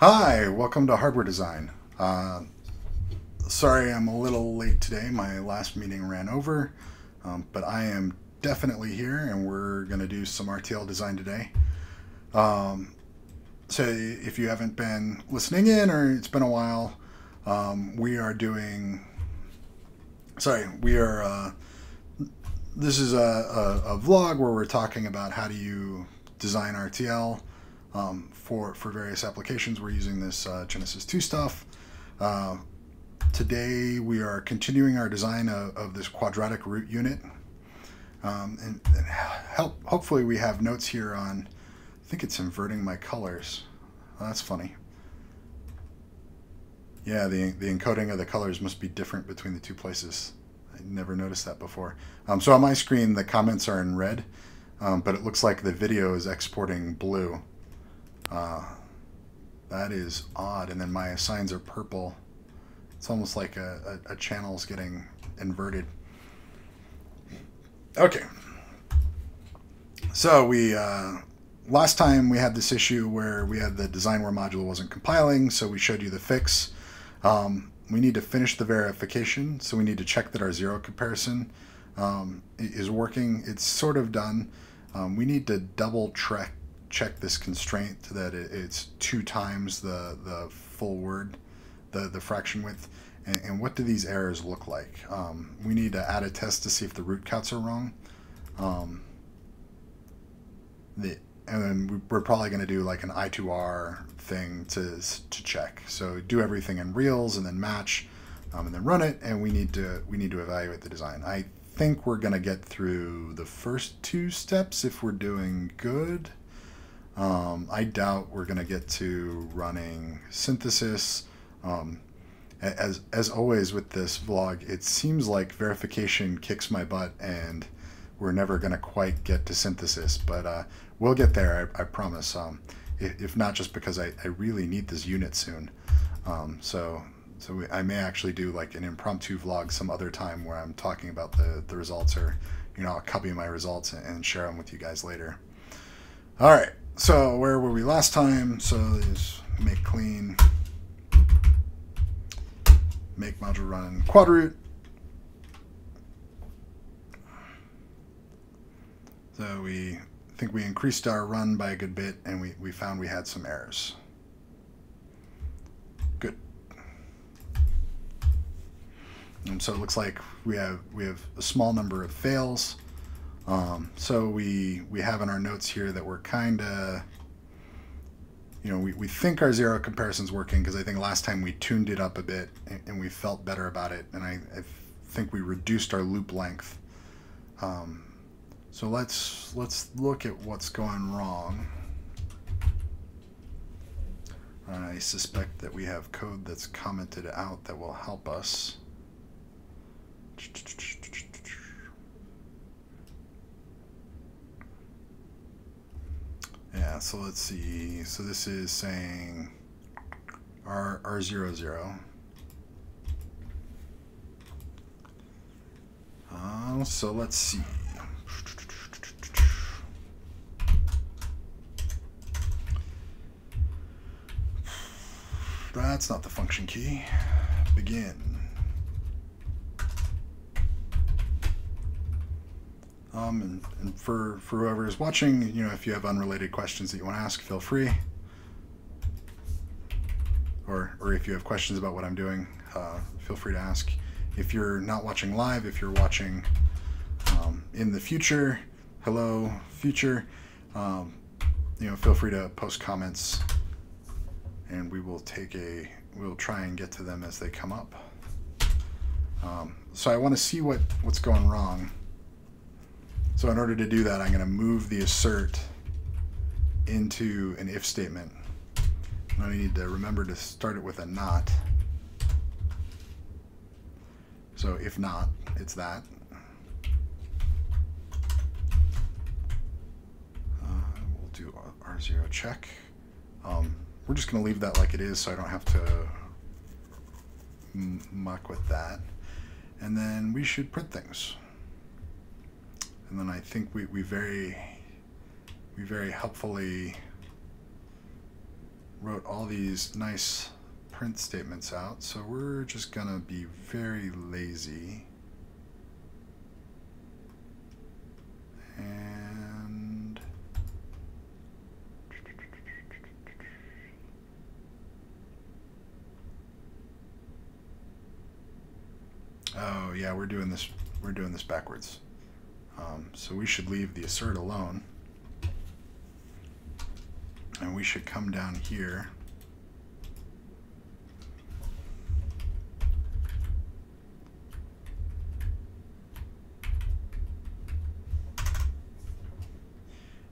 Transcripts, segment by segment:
Hi, welcome to Hardware Design. Sorry I'm a little late today. My last meeting ran over, but I am definitely here and we're going to do some RTL design today. So if you haven't been listening in or it's been a while, we are doing... this is a vlog where we're talking about how do you design RTL for various applications. We're using this Genesis 2 stuff. Today we are continuing our design of this quadratic root unit. And hopefully we have notes here on, I think it's inverting my colors. Oh, that's funny. Yeah, the encoding of the colors must be different between the two places. I never noticed that before. So on my screen the comments are in red, but it looks like the video is exporting blue. That is odd, and then my assigns are purple. It's almost like a channel's getting inverted. Okay. So last time we had this issue where we had the designware module wasn't compiling, so we showed you the fix. We need to finish the verification, so we need to check that our zero comparison is working. It's sort of done. We need to double check this constraint that it's 2 times the full word, the fraction width. And what do these errors look like? We need to add a test to see if the root counts are wrong. And then we're probably going to do like an I2R thing to check. So do everything in reals and then match, and then run it. And we need to evaluate the design. I think we're going to get through the first 2 steps if we're doing good. I doubt we're going to get to running synthesis. As always with this vlog, it seems like verification kicks my butt and we're never going to quite get to synthesis, but we'll get there, I promise. If not just because I really need this unit soon. So I may actually do like an impromptu vlog some other time where I'm talking about the results, or I'll copy my results and share them with you guys later. All right, so where were we last time? So just make clean, make module run QuadRoot. So I think we increased our run by a good bit, and we found we had some errors. Good. And so it looks like we have a small number of fails. So we have in our notes here that we're kind of, we think our zero comparison's working, because I think last time we tuned it up a bit and we felt better about it, and I think we reduced our loop length. So let's look at what's going wrong. I suspect that we have code that's commented out that will help us. Yeah, so let's see. So this is saying R00. So let's see. That's not the function key. Begin. And for whoever is watching, if you have unrelated questions that you want to ask, feel free. Or if you have questions about what I'm doing, feel free to ask. If you're not watching live, if you're watching in the future, hello, future, feel free to post comments, and we'll try and get to them as they come up. So I want to see what's going wrong. So in order to do that, I'm going to move the assert into an if statement. And I need to remember to start it with a not. So if not, it's that. We'll do R0 check. We're just going to leave that like it is, so I don't have to muck with that. And then we should print things. And then I think we very helpfully wrote all these nice print statements out, so we're just gonna be very lazy and oh yeah, we're doing this backwards. So we should leave the assert alone, and we should come down here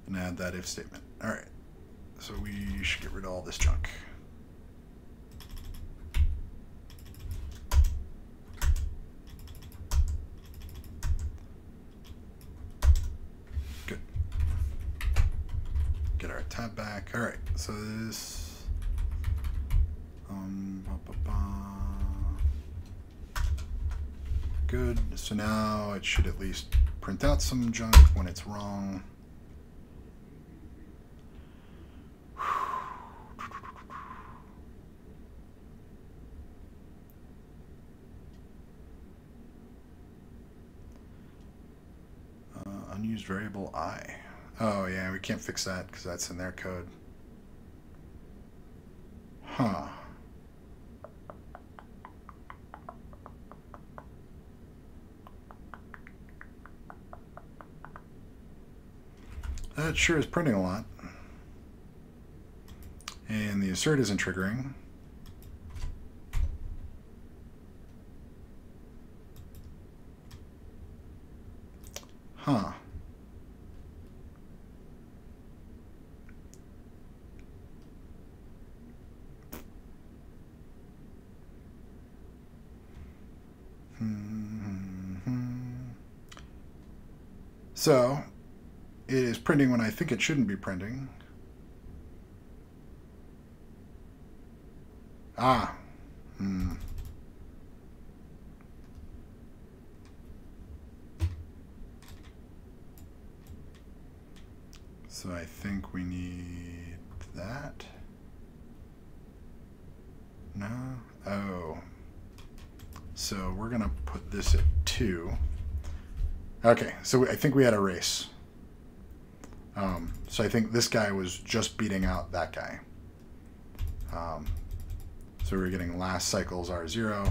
and add that if statement. All right, so we should get rid of all this junk. Good. Get our tab back. All right, so this good. So now it should at least print out some junk when it's wrong. Unused variable I. Oh yeah, we can't fix that because that's in their code. Huh. That sure is printing a lot. And the assert isn't triggering. Huh. So, it is printing when I think it shouldn't be printing. Ah. So I think we need that. No? Oh. So we're going to put this at 2. Okay, so I think we had a race. So I think this guy was just beating out that guy. So we're getting last cycles R0.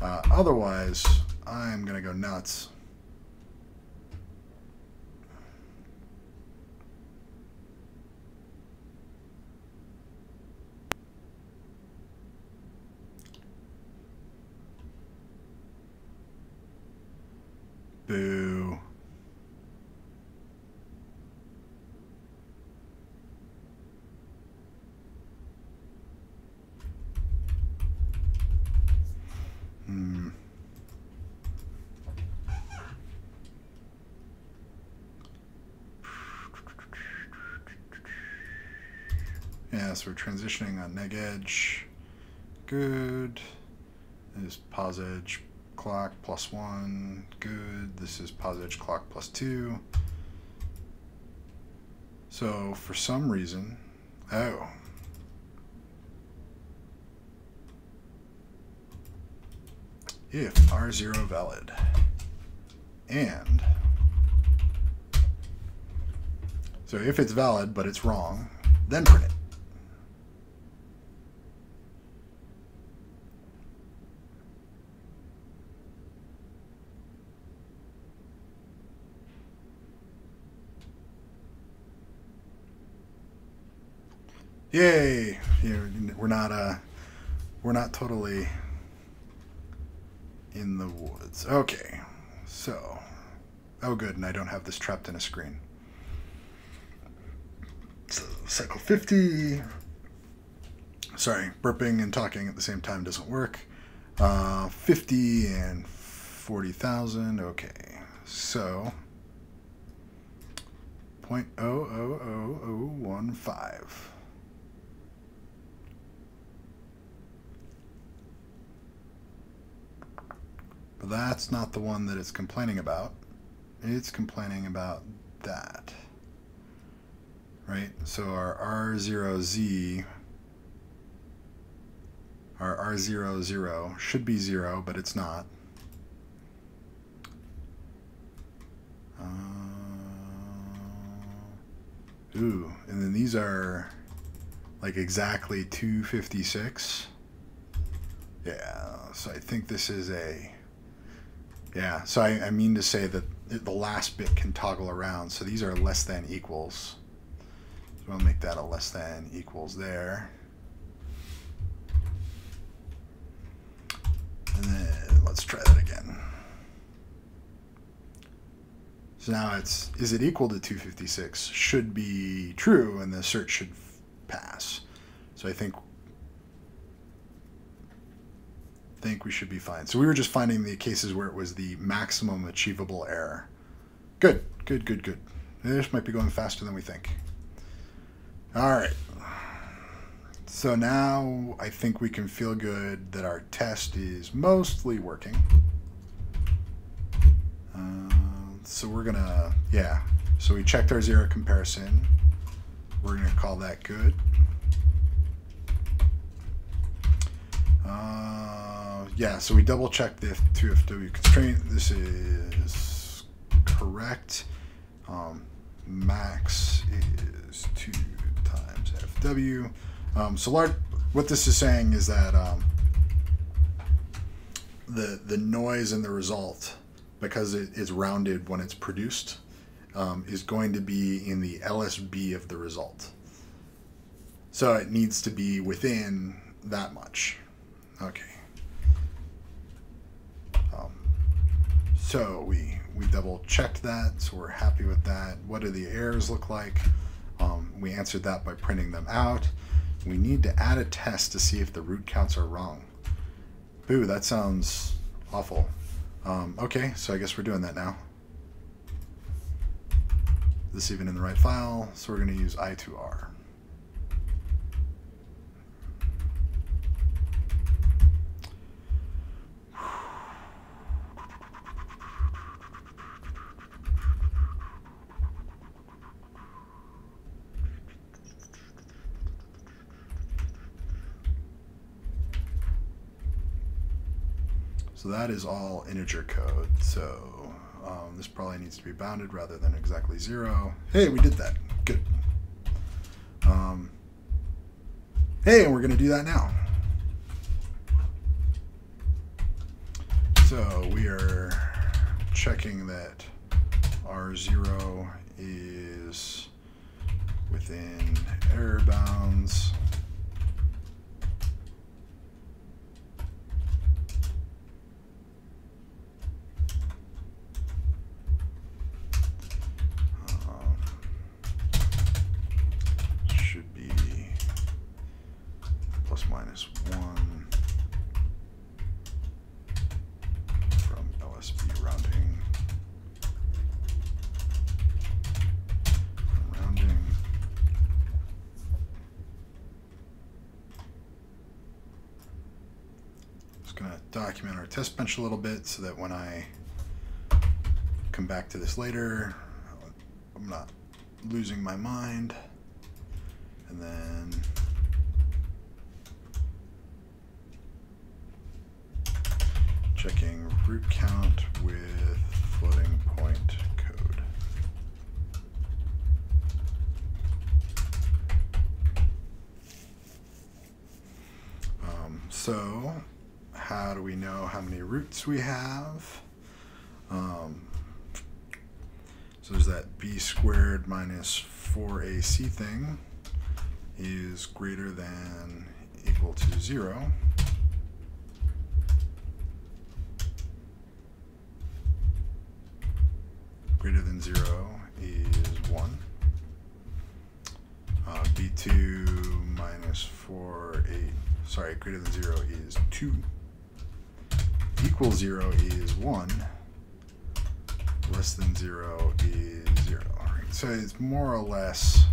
Otherwise, I'm going to go nuts. Boo. Yeah, so we're transitioning on neg edge. Good. This is pos edge clock +1. Good. This is pos edge clock +2. So for some reason, oh. If R0 valid and so if it's valid but it's wrong, then print it. Yay! We're not totally in the woods. Okay, so oh good, and I don't have this trapped in a screen. So cycle 50. Sorry, burping and talking at the same time doesn't work. 50 and 40,000. Okay, so 0.000015. But that's not the one that it's complaining about. It's complaining about that. Right? So our R0Z Our R0, 0 should be 0, but it's not. Ooh, and then these are like exactly 256. Yeah, so I think this is a... Yeah, so I mean to say that the last bit can toggle around. So these are less than equals. So I'll make that a less than equals there. And then let's try that again. So now it's, is it equal to 256? Should be true, and the search should pass. So I think we should be fine. So we were just finding the cases where it was the maximum achievable error. Good, good, good, good. This might be going faster than we think. All right. So now I think we can feel good that our test is mostly working. So we're gonna, yeah. So we checked our zero comparison. We're gonna call that good. Yeah, so we double checked the 2FW constraint. This is correct. Max is 2 times FW. So what this is saying is that the noise in the result, because it is rounded when it's produced, is going to be in the LSB of the result. So it needs to be within that much. Okay. So we double checked that, so we're happy with that. What do the errors look like? We answered that by printing them out. We need to add a test to see if the root counts are wrong. Boo, that sounds awful. Okay, so I guess we're doing that now. Is this even in the right file? So we're going to use I2R. So that is all integer code. So this probably needs to be bounded rather than exactly 0. Hey, we did that. Good. Hey, and we're going to do that now. So we are checking that R0 is within error bounds. -1 from LSB rounding. Just going to document our test bench a little bit so that when I come back to this later, I'm not losing my mind. And then checking root count with floating point code. So how do we know how many roots we have? So there's that b squared minus 4ac thing is greater than equal to 0. Greater than 0 is 1. B2 minus 4, 8. Sorry, greater than 0 is 2. Equal 0 is 1. Less than 0 is 0. All right, so it's more or less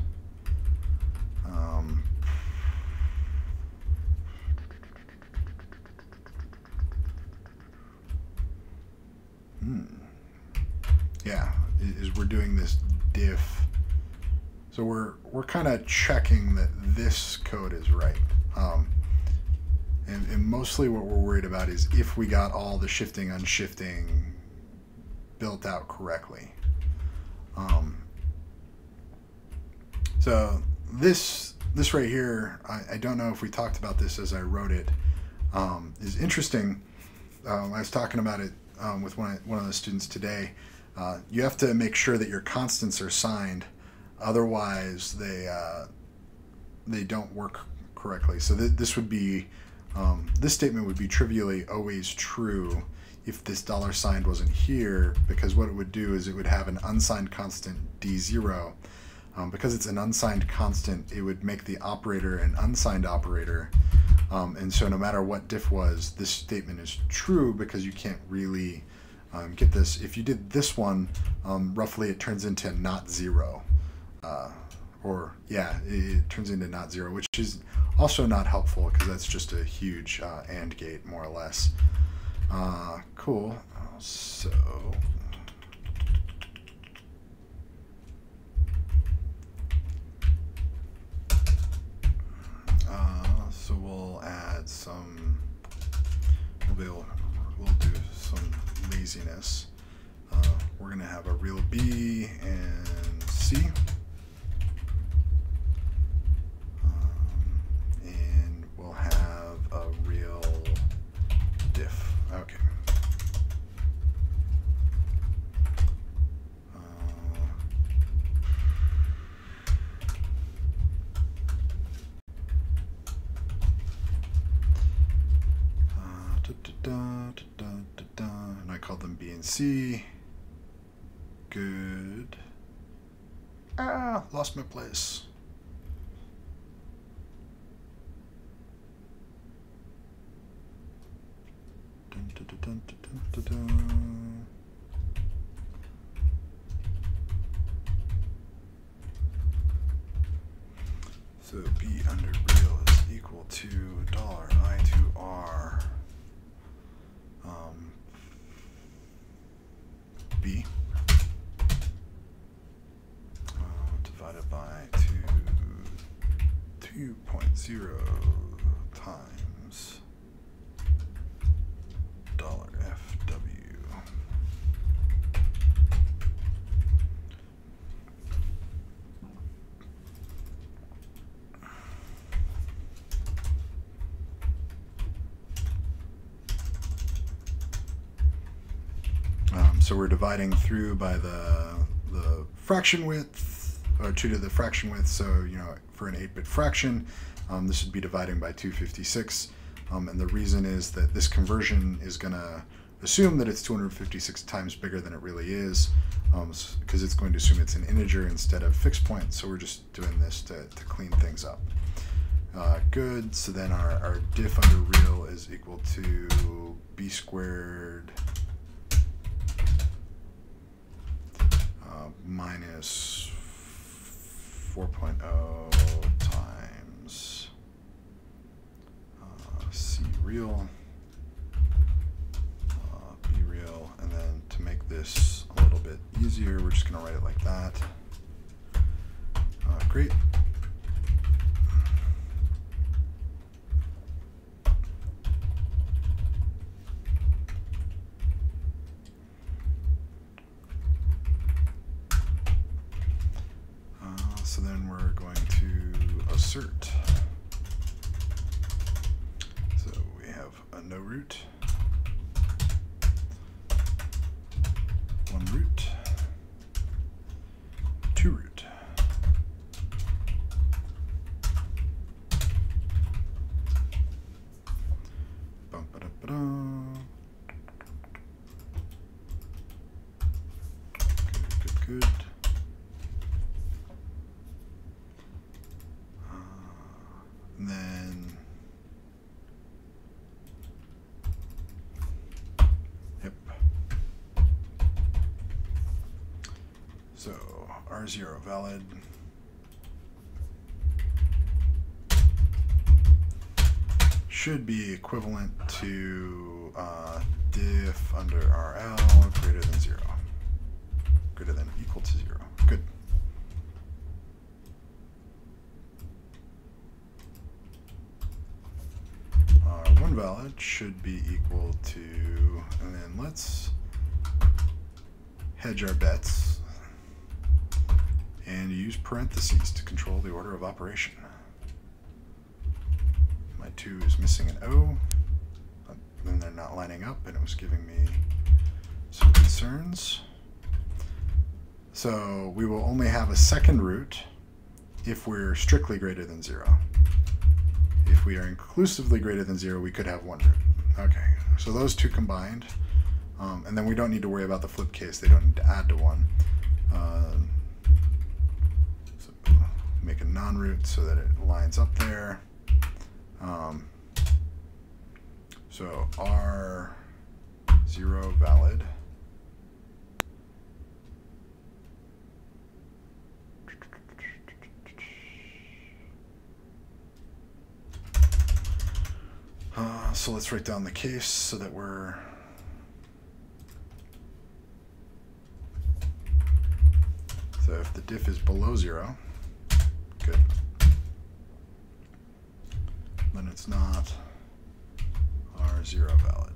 yeah, is we're doing this diff. So we're kind of checking that this code is right. And mostly what we're worried about is if we got all the shifting, unshifting built out correctly. So this right here, I don't know if we talked about this as I wrote it, is interesting. I was talking about it with one of the students today. You have to make sure that your constants are signed, otherwise they don't work correctly. So this would be this statement would be trivially always true if this dollar sign wasn't here, because what it would do is it would have an unsigned constant d0. Because it's an unsigned constant, it would make the operator an unsigned operator. And so no matter what diff was, this statement is true because you can't really get this. If you did this one, roughly it turns into not zero. It turns into not zero, which is also not helpful because that's just a huge AND gate, more or less. Cool. So we'll add some. We'll do some laziness. We're gonna have a real B and C. And we'll have a real diff. Okay. And I called them B and C. Good. Lost my place. So B under real is equal to $I2R B divided by 2.0 times $FW. So we're dividing through by the fraction width, or 2 to the fraction width. So, you know, for an 8-bit fraction, this would be dividing by 256. And the reason is that this conversion is going to assume that it's 256 times bigger than it really is, because it's going to assume it's an integer instead of fixed point. So we're just doing this to clean things up. Good. So then our diff under real is equal to b squared minus 4.0 times C real, B real, and then to make this a little bit easier, we're just going to write it like that. Great. So then we're going to assert. So we have a no root, one root, two root. Bum, ba, da, ba, da. Good, good, good. And then, yep. So R0 valid. Should be equivalent to diff under RL greater than 0. Greater than or equal to 0. Good. invalid should be equal to, and then let's hedge our bets and use parentheses to control the order of operation. My 2 is missing an O, and they're not lining up, and it was giving me some concerns. So we will only have a second root if we're strictly greater than 0. If we are inclusively greater than 0, we could have one root. Okay, so those two combined, and then we don't need to worry about the flip case. They don't need to add to 1. So make a non-root so that it lines up there. So R0 valid. So let's write down the case so that we're so if the diff is below 0, good, then it's not R0 valid.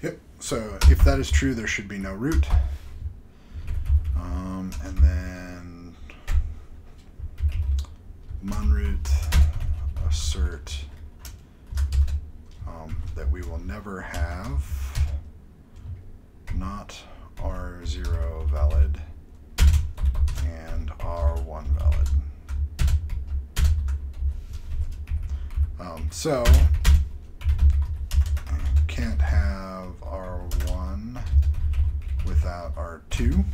Yep, so if that is true, there should be no root. And then monroot assert that we will never have not R0 valid and R1 valid. So can't have R1 without R2.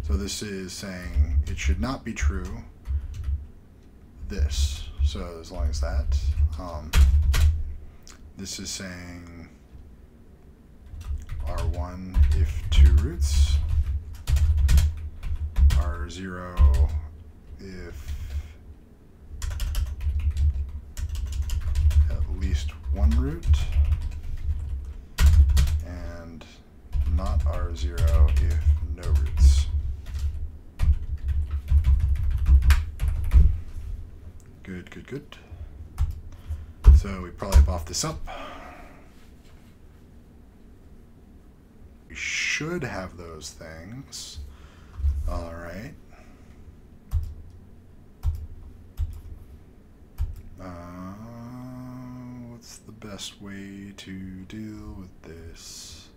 So this is saying it should not be true, this. So as long as that, this is saying R1 if 2 roots, R0 if at least 1 root, and not R0 if no roots. Good, good, good. So we probably buff this up. We should have those things. All right. What's the best way to deal with this?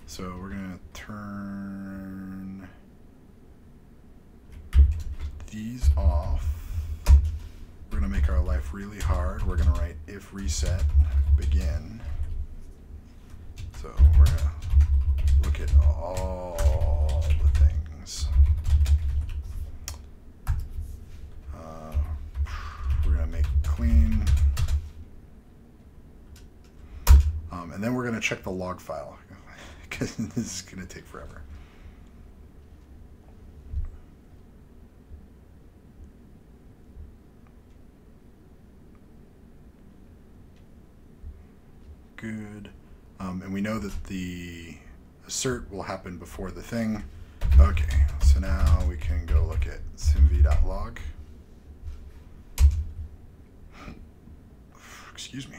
So we're gonna turn these off. We're gonna make our life really hard. We're gonna write if reset begin. So we're gonna look at all the things. We're gonna make clean, and then we're gonna check the log file because this is gonna take forever. Good. And we know that the assert will happen before the thing. Okay, so now we can go look at simv.log. Excuse me.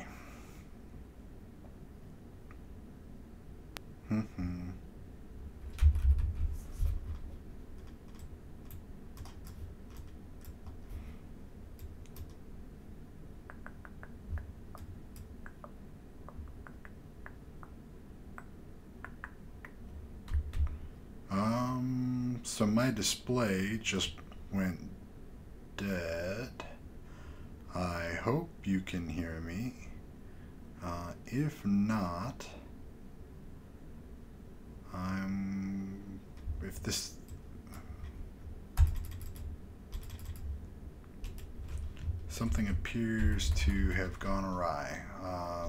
So my display just went dead. I hope you can hear me. If not, Something appears to have gone awry,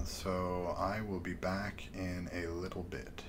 so I will be back in a little bit.